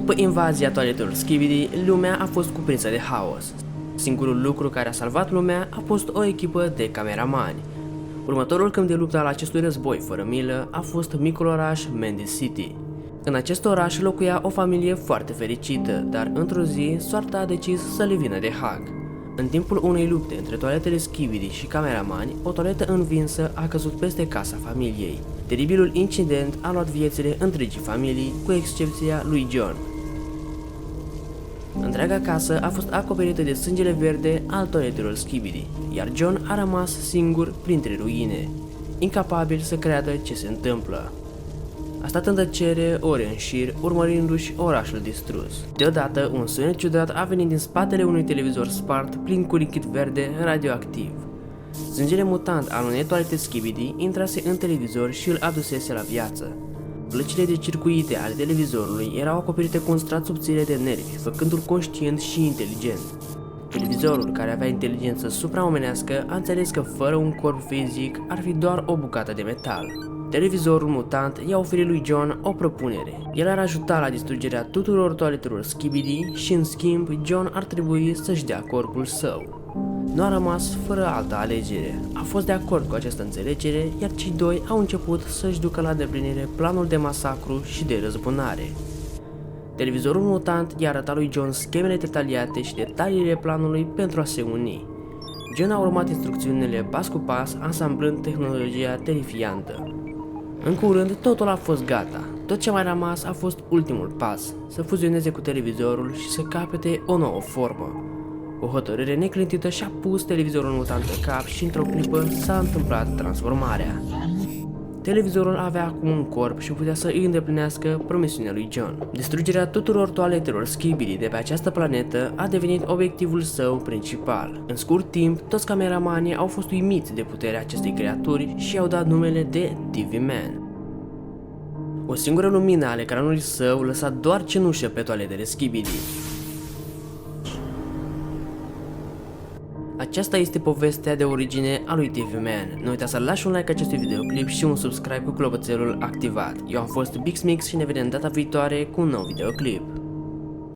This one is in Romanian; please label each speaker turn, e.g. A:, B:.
A: După invazia toaletelor Skibidi, lumea a fost cuprinsă de haos. Singurul lucru care a salvat lumea a fost o echipă de cameramani. Următorul câmp de luptă al acestui război fără milă a fost micul oraș Mandy City. În acest oraș locuia o familie foarte fericită, dar într-o zi soarta a decis să le vină de hag. În timpul unei lupte între toaletele Skibidi și cameramani, o toaletă învinsă a căzut peste casa familiei. Teribilul incident a luat viețile întregii familii, cu excepția lui John. Întreaga casă a fost acoperită de sângele verde al toaletelor Skibidi, iar John a rămas singur printre ruine, incapabil să creadă ce se întâmplă. A stat în tăcere ore în șir, urmărindu-și orașul distrus. Deodată, un sunet ciudat a venit din spatele unui televizor spart plin cu lichid verde radioactiv. Sângele mutant al unei toalete Skibidi intrase în televizor și îl adusese la viață. Plăcile de circuite ale televizorului erau acoperite cu un strat subțire de nervi, făcându-l conștient și inteligent. Televizorul, care avea inteligență supraomenească, a înțeles că fără un corp fizic ar fi doar o bucată de metal. Televizorul mutant i-a oferit lui John o propunere. El ar ajuta la distrugerea tuturor toaletelor Skibidi și, în schimb, John ar trebui să-și dea corpul său. Nu a rămas fără altă alegere. A fost de acord cu această înțelegere, iar cei doi au început să-și ducă la îndeplinire planul de masacru și de răzbunare. Televizorul mutant i-a arătat lui John schemele detaliate și detaliile planului pentru a se uni. John a urmat instrucțiunile pas cu pas, ansamblând tehnologia terifiantă. În curând, totul a fost gata. Tot ce mai rămas a fost ultimul pas, să fuzioneze cu televizorul și să capete o nouă formă. O hotărâre neclintită și-a pus televizorul mutant pe cap și într-o clipă s-a întâmplat transformarea. Televizorul avea acum un corp și putea să îi îndeplinească promisiunea lui John. Distrugerea tuturor toaletelor Skibidi de pe această planetă a devenit obiectivul său principal. În scurt timp, toți cameramanii au fost uimiți de puterea acestei creaturi și i-au dat numele de TV Man. O singură lumină ale ecranului său lăsa doar cenușă pe toaletele Skibidi. Aceasta este povestea de origine a lui TV Man. Nu uita să lași un like acestui videoclip și un subscribe cu clopoțelul activat. Eu am fost Bixmix și ne vedem data viitoare cu un nou videoclip.